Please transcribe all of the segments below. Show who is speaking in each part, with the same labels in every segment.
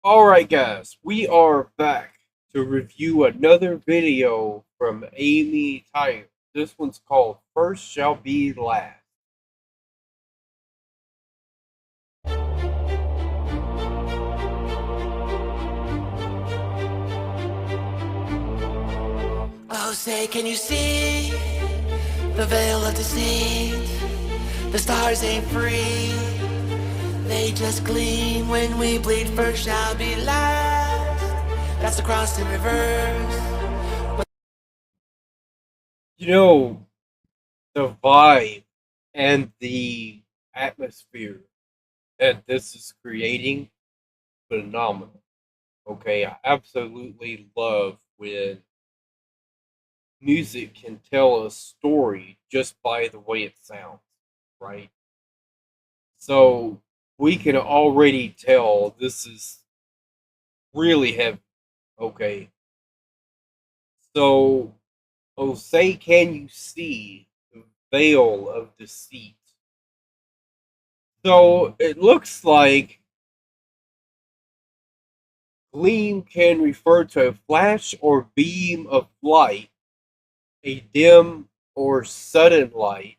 Speaker 1: Alright guys, we are back to review another video from Amie Tyler. This one's called First Shall Be Last.
Speaker 2: Oh, say, can you see the veil of deceit? The stars ain't free, they just gleam. When we bleed, first shall be last. That's the cross in reverse.
Speaker 1: You know, the vibe and the atmosphere that this is creating, phenomenal. Okay, I absolutely love when music can tell a story just by the way it sounds, right? So we can already tell this is really heavy. Okay. So, oh, say, can you see the veil of deceit? So it looks like gleam can refer to a flash or beam of light, a dim or sudden light,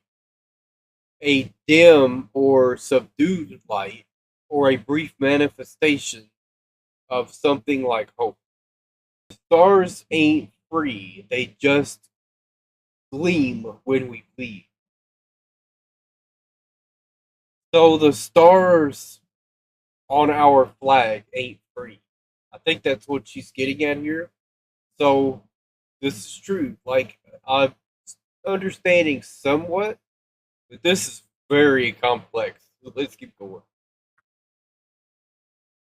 Speaker 1: a dim or subdued light, or a brief manifestation of something like hope. Stars ain't free, they just gleam when we bleed. So the stars on our flag ain't free. I think that's what she's getting at here. So this is true. Like, I'm understanding somewhat, but this is very complex. So let's keep going.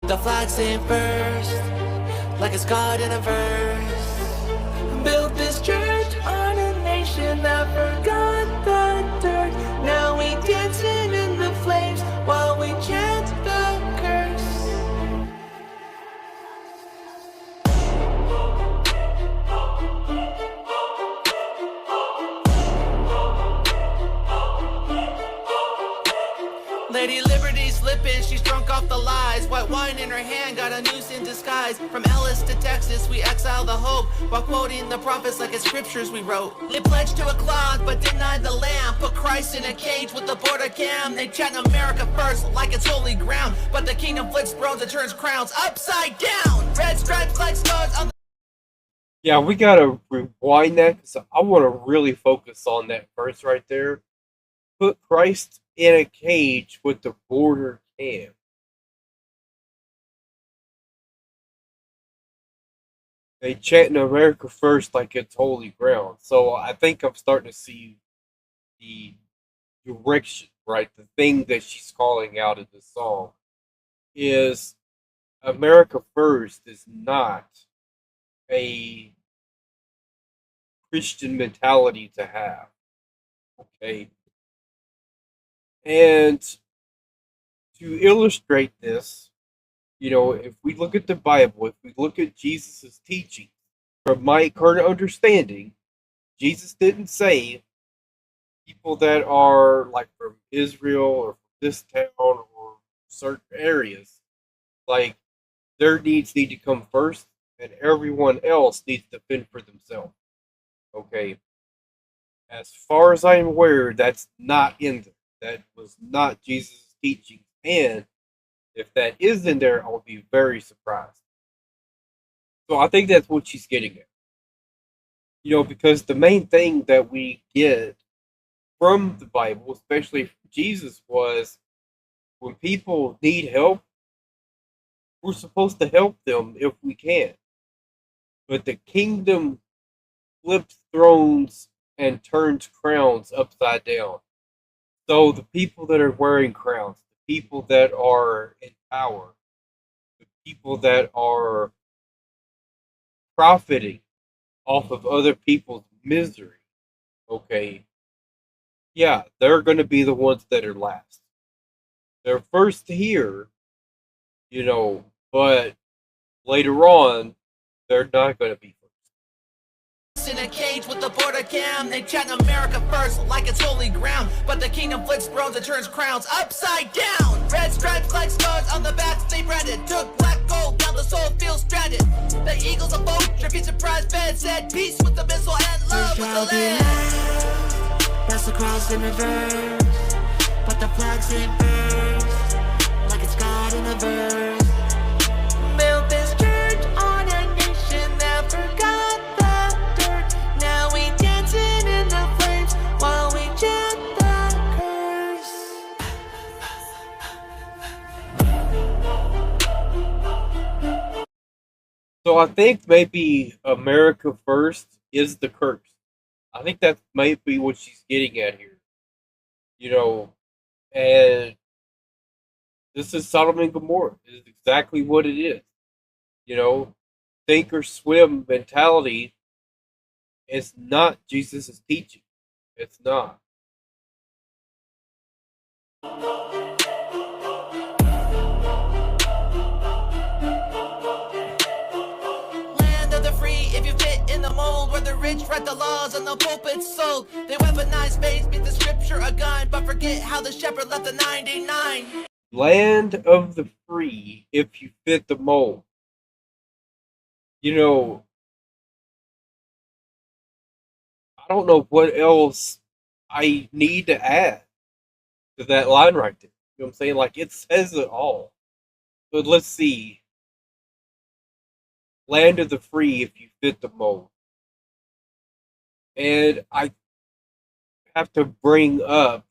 Speaker 2: The flag stand first, like it's God in a verse. Built this church on a nation that forgot the dirt. Now we dancing in the flames while we chant the curse. Lady Liberty slipping, she's drunk off the lies. White wine in her hand, got a noose in disguise. From Ellis to Texas, we exile the hope while quoting the prophets like it's scriptures we wrote. They pledged to a cloud but denied the lamb. Put Christ in a cage with the border cam. They chant America first like it's holy ground, but the kingdom flips thrones and turns crowns upside down. Red stripes like stars on the...
Speaker 1: Yeah, we gotta rewind that because I want to really focus on that verse right there. Put Christ in a cage with the border cam. They chant in America first like it's holy ground. So I think I'm starting to see the direction, right? The thing that she's calling out in the song is America first is not a Christian mentality to have. Okay. And to illustrate this, if we look at the Bible, if we look at Jesus' teaching, from my current understanding, Jesus didn't say people that are like from Israel or from this town or certain areas, like their needs need to come first and everyone else needs to fend for themselves. Okay. As far as I'm aware, that's not in there. That was not Jesus' teaching. And if that is in there, I'll be very surprised. So I think that's what she's getting at. Because the main thing that we get from the Bible, especially from Jesus, was when people need help, we're supposed to help them if we can. But the kingdom flips thrones and turns crowns upside down. So the people that are wearing crowns, the people that are in power, the people that are profiting off of other people's misery, okay, yeah, they're going to be the ones that are last. They're first here, but later on, they're not going to be
Speaker 2: in a cage with the border cam. They chant America first like it's holy ground, but the kingdom flips thrones and turns crowns upside down. Red stripes like stars on the backs they branded. Took black gold eagles a boat. Trippy surprise bed said peace with the missile and love with the land. That's the cross in reverse, but the flag's in burst, like it's God in a verse. Built this church on a nation that forgot the dirt. Now we dancing in the flames while we chant the curse.
Speaker 1: So I think maybe America first is the curse. I think that might be what she's getting at here. You know, and this is Sodom and Gomorrah. It is exactly what it is. You know, sink or swim mentality is not Jesus' teaching. It's not.
Speaker 2: Land of the free, if you fit in the mold, where the rich write the laws and the pulpit's sold. They weaponize faith, beat the scripture a gun, but forget how the shepherd left the 99.
Speaker 1: Land of the free if you fit the mold. You know, I don't know what else I need to add to that line right there. You know what I'm saying? Like, it says it all. But let's see. Land of the free if you fit the mold. And I have to bring up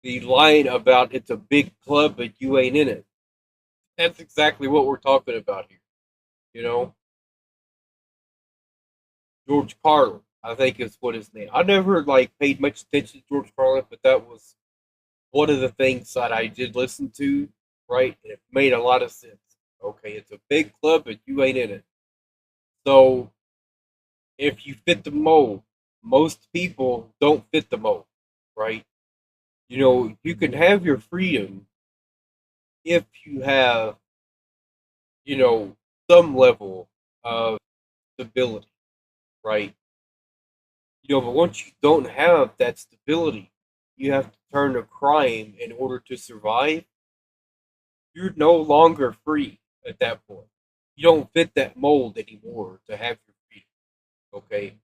Speaker 1: the line about it's a big club, but you ain't in it. That's exactly what we're talking about here. You know? George Carlin, I think is what his name. I never paid much attention to George Carlin, but that was one of the things that I did listen to, right? And it made a lot of sense. Okay, it's a big club, but you ain't in it. So if you fit the mold, most people don't fit the mold, right? You know, you can have your freedom if you have, you know, some level of stability, right? You know, but once you don't have that stability, you have to turn to crime in order to survive. You're no longer free at that point. You don't fit that mold anymore to have your freedom, okay?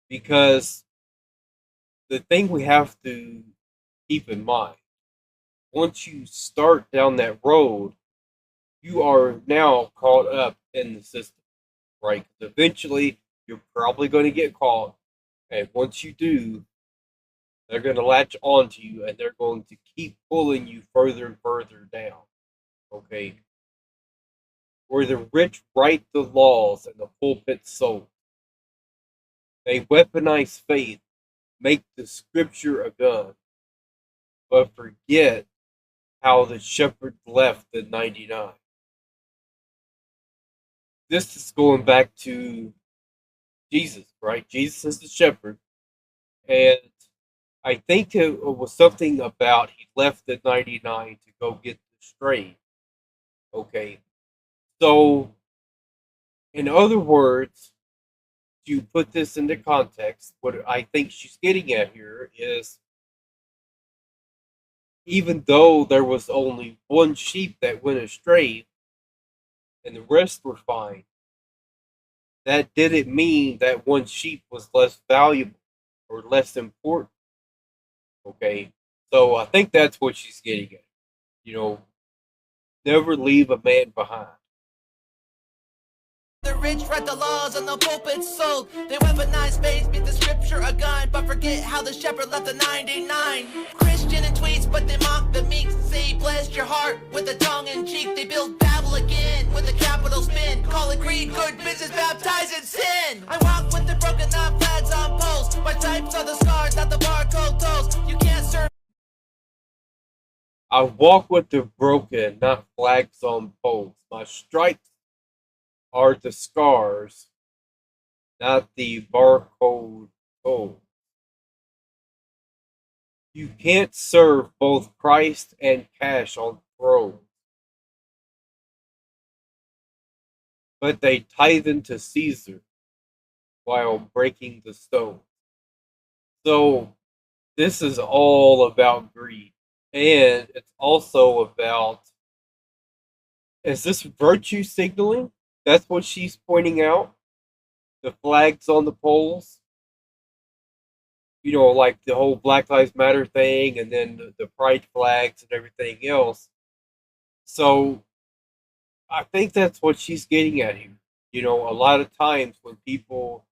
Speaker 1: Because the thing we have to keep in mind, once you start down that road, you are now caught up in the system, right? 'Cause eventually, you're probably going to get caught, and once you do, they're going to latch onto you, and they're going to keep pulling you further and further down, okay? Where the rich write the laws and the pulpit sold. They weaponize faith, make the scripture a gun, but forget how the shepherd left the 99. This is going back to Jesus, right? Jesus is the shepherd. And I think it was something about he left the 99 to go get the stray. Okay. So, in other words, to put this into context, what I think she's getting at here is even though there was only one sheep that went astray and the rest were fine, that didn't mean that one sheep was less valuable or less important. Okay? So I think that's what she's getting at. You know, never leave a man behind.
Speaker 2: The rich write the laws and the pulpit's sold. They weaponize faith, beat the scripture a gun, but forget how the shepherd left the 99. Christian in tweets, but they mock the meek. Say bless your heart with a tongue in cheek. They build Babel again with a capital spin. Call it greed, good business, baptized in sin. I walk with the broken, not flags on poles. My types are the scars, not the barcode tolls. You can't serve.
Speaker 1: I walk with the broken, not flags on poles. My stripes are the scars, not the barcode told. You can't serve both Christ and cash on thrones. But they tithe into Caesar while breaking the stone. So this is all about greed. And it's also about, is this virtue signaling? that's what she's pointing out. The flags on the poles, like the whole Black Lives Matter thing, and then the pride flags and everything else. So I think that's what she's getting at here. A lot of times when people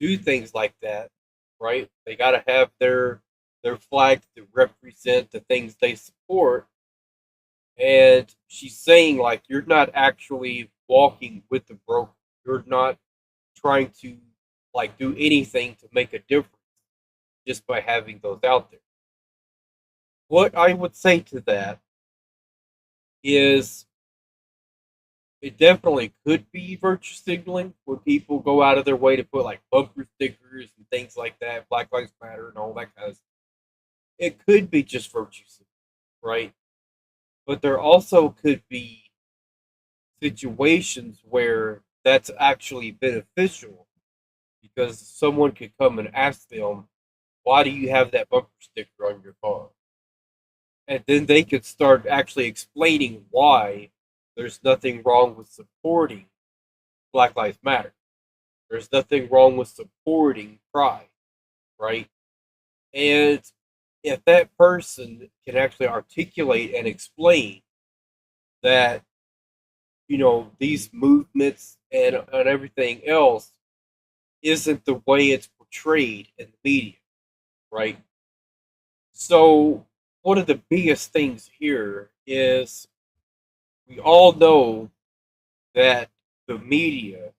Speaker 1: do things like that, right? They got to have their flag to represent the things they support. And she's saying, like, you're not actually walking with the broken. You're not trying to, like, do anything to make a difference just by having those out there. What I would say to that is it definitely could be virtue signaling when people go out of their way to put like bumper stickers and things like that, Black Lives Matter and all that kind of stuff. It could be just virtue signaling, right? But there also could be situations where that's actually beneficial because someone could come and ask them, why do you have that bumper sticker on your car? And then they could start actually explaining why there's nothing wrong with supporting Black Lives Matter. There's nothing wrong with supporting pride, right? And if that person can actually articulate and explain that, these movements and everything else isn't the way it's portrayed in the media, right? So one of the biggest things here is we all know that the media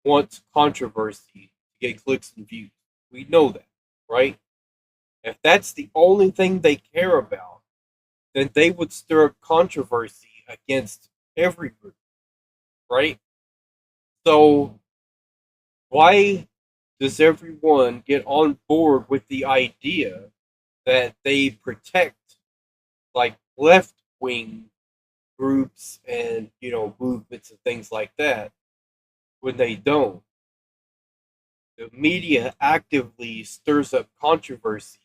Speaker 1: wants controversy to get clicks and views. We know that, right? If that's the only thing they care about, then they would stir up controversy against every group, right? So why does everyone get on board with the idea that they protect like left wing groups and movements and things like that when they don't? The media actively stirs up controversy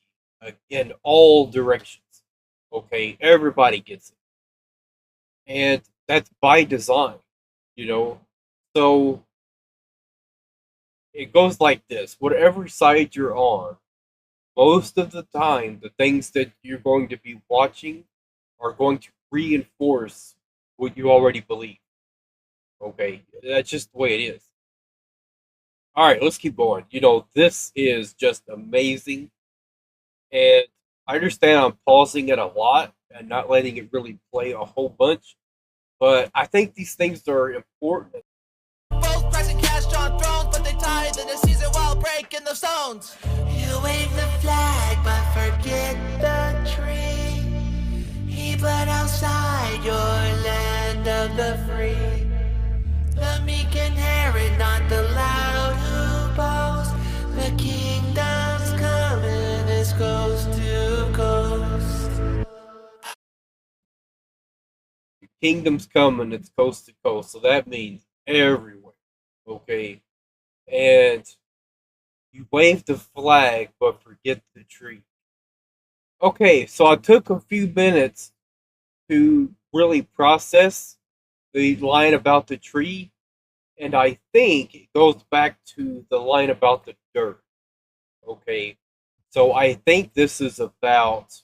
Speaker 1: in all directions. Okay, everybody gets it, and that's by design. So it goes like this: whatever side you're on, most of the time, the things that you're going to be watching are going to reinforce what you already believe. Okay, that's just the way it is. All right, let's keep going. This is just amazing. And I understand I'm pausing it a lot and not letting it really play a whole bunch. But I think these things are important.
Speaker 2: Both pressing cash on thrones, but they tithe in the season while breaking the stones. You wave the flag, but forget the tree. He bled outside your land of the free. The meek inherit, not the loud who boast. The kingdom's coming, it's coast to coast.
Speaker 1: The kingdom's coming, it's coast to coast. So that means everywhere. Okay. And you wave the flag, but forget the tree. Okay, so I took a few minutes to really process the line about the tree, and I think it goes back to the line about the dirt. Okay, so I think this is about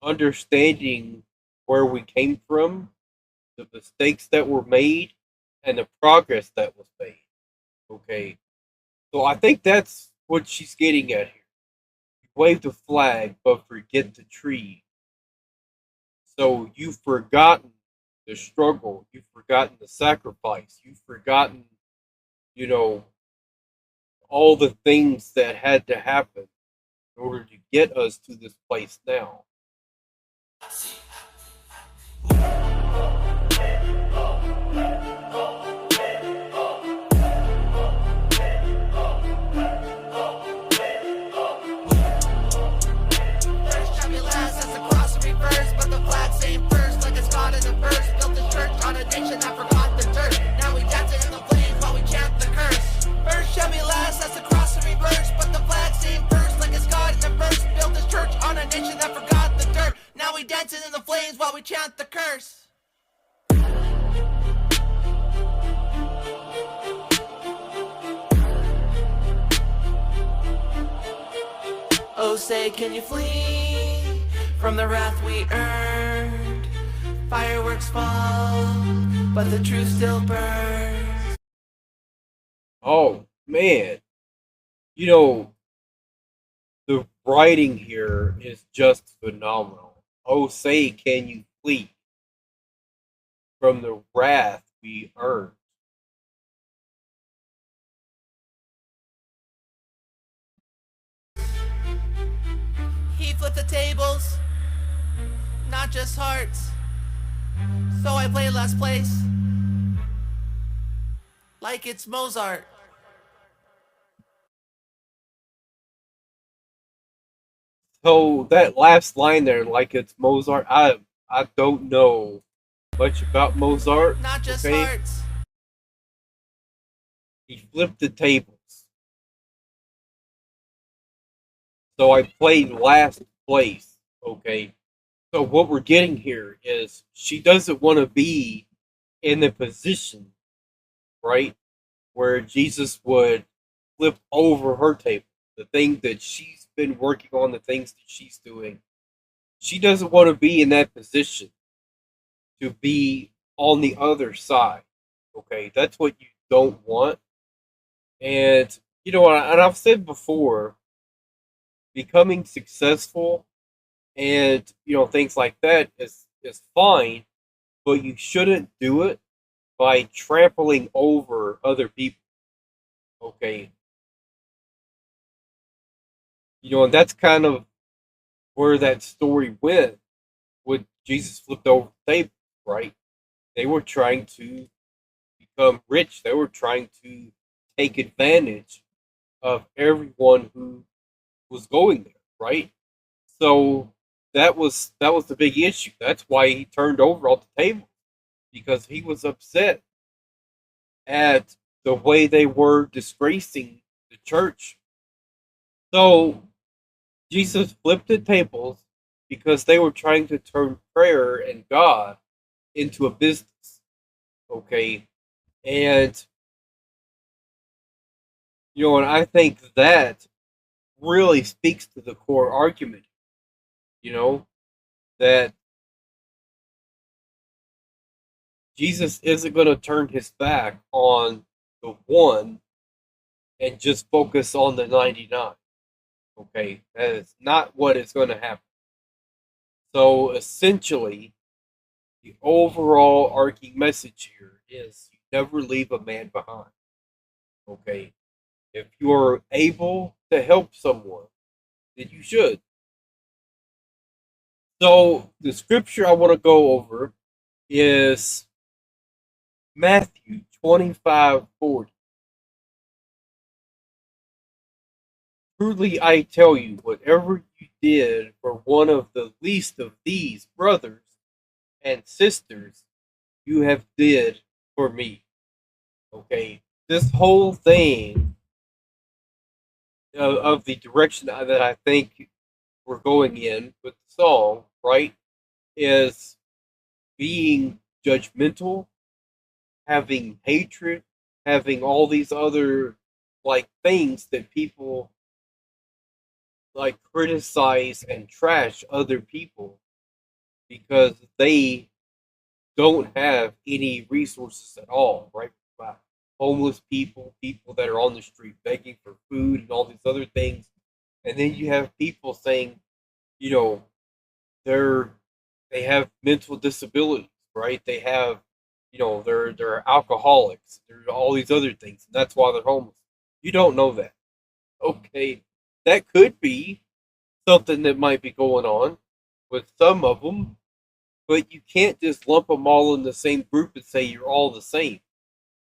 Speaker 1: understanding where we came from, the mistakes that were made, and the progress that was made. Okay, so I think that's what she's getting at here. You wave the flag, but forget the tree. So you've forgotten the struggle, you've forgotten the sacrifice, you've forgotten, all the things that had to happen in order to get us to this place now.
Speaker 2: Dancing in the Oh, say, can you flee from the wrath we earned? Fireworks fall, but the truth still burns.
Speaker 1: Oh man, you know, the writing here is just phenomenal. Oh, say, can you flee from the wrath we earned?
Speaker 2: He flipped the tables, not just hearts. So I play last place, like it's Mozart.
Speaker 1: So that last line there, like it's Mozart, I don't know much about Mozart.
Speaker 2: Not just
Speaker 1: Okay,
Speaker 2: hearts.
Speaker 1: he flipped the tables. So I played last place. Okay, so what we're getting here is she doesn't want to be in the position, right, where Jesus would flip over her table, the thing that she's been working on, the things that she's doing. She doesn't want to be in that position to be on the other side. Okay, that's what you don't want. And and I've said before, becoming successful and things like that is fine, but you shouldn't do it by trampling over other people. Okay, and that's kind of where that story went when Jesus flipped over the table, right? They were trying to become rich. They were trying to take advantage of everyone who was going there, right? So that was the big issue. That's why he turned over all the tables, because he was upset at the way they were disgracing the church. So Jesus flipped the tables because they were trying to turn prayer and God into a business. Okay. And and I think that really speaks to the core argument, you know, that Jesus isn't going to turn his back on the one and just focus on the 99. Okay, that is not what is going to happen. So essentially, the overall arcing message here is you never leave a man behind. Okay, if you are able to help someone, then you should. So the scripture I want to go over is Matthew 25:40. Truly I tell you, whatever you did for one of the least of these brothers and sisters, you have did for me. Okay, this whole thing of the direction that I think we're going in with the song, right, is being judgmental, having hatred, having all these other like things that people like criticize and trash other people because they don't have any resources at all, right? Homeless people, people that are on the street begging for food and all these other things. And then you have people saying, you know, they're they have mental disabilities, right? They have, they're alcoholics, there's all these other things, and that's why they're homeless. You don't know that. Okay. That could be something that might be going on with some of them, but you can't just lump them all in the same group and say you're all the same.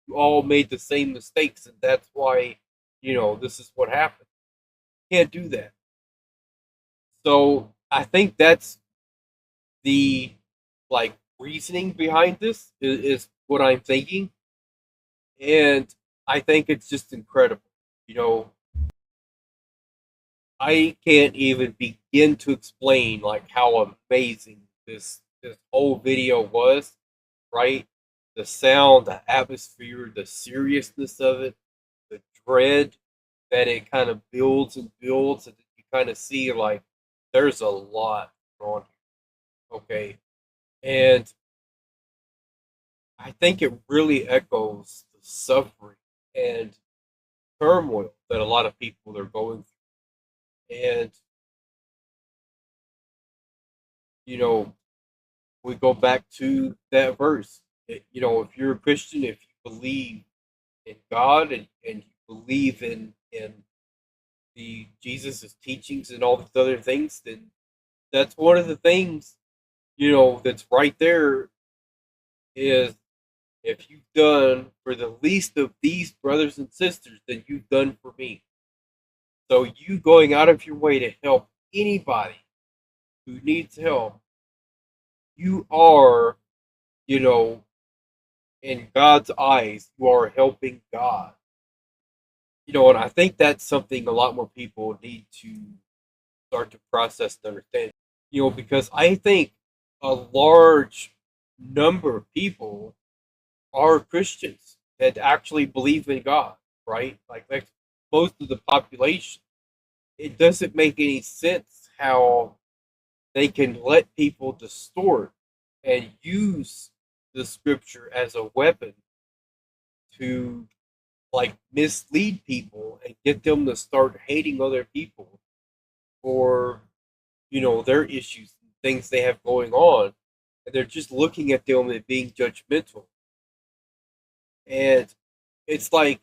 Speaker 1: You all made the same mistakes, and that's why, this is what happened. You can't do that. So I think that's the like reasoning behind this is what I'm thinking, and I think it's just incredible. You know, I can't even begin to explain like how amazing this whole video was, right? The sound, the atmosphere, the seriousness of it, the dread that it kind of builds and builds, and then you kind of see like there's a lot on here. Okay. And I think it really echoes the suffering and turmoil that a lot of people are going through. And, you know, we go back to that verse. If you're a Christian, if you believe in God and you believe in the Jesus' teachings and all these other things, then that's one of the things, that's right there is if you've done for the least of these brothers and sisters, then you've done for me. So you going out of your way to help anybody who needs help, you are, you know, in God's eyes, you are helping God. And I think that's something a lot more people need to start to process and understand. Because I think a large number of people are Christians that actually believe in God, right? Like that's most of the population. It doesn't make any sense how they can let people distort and use the scripture as a weapon to like mislead people and get them to start hating other people for their issues and things they have going on, and they're just looking at them and being judgmental. And it's like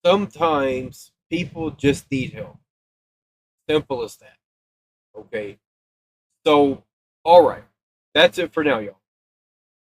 Speaker 1: sometimes people just need help. Simple as that. Okay. So, all right. That's it for now, y'all.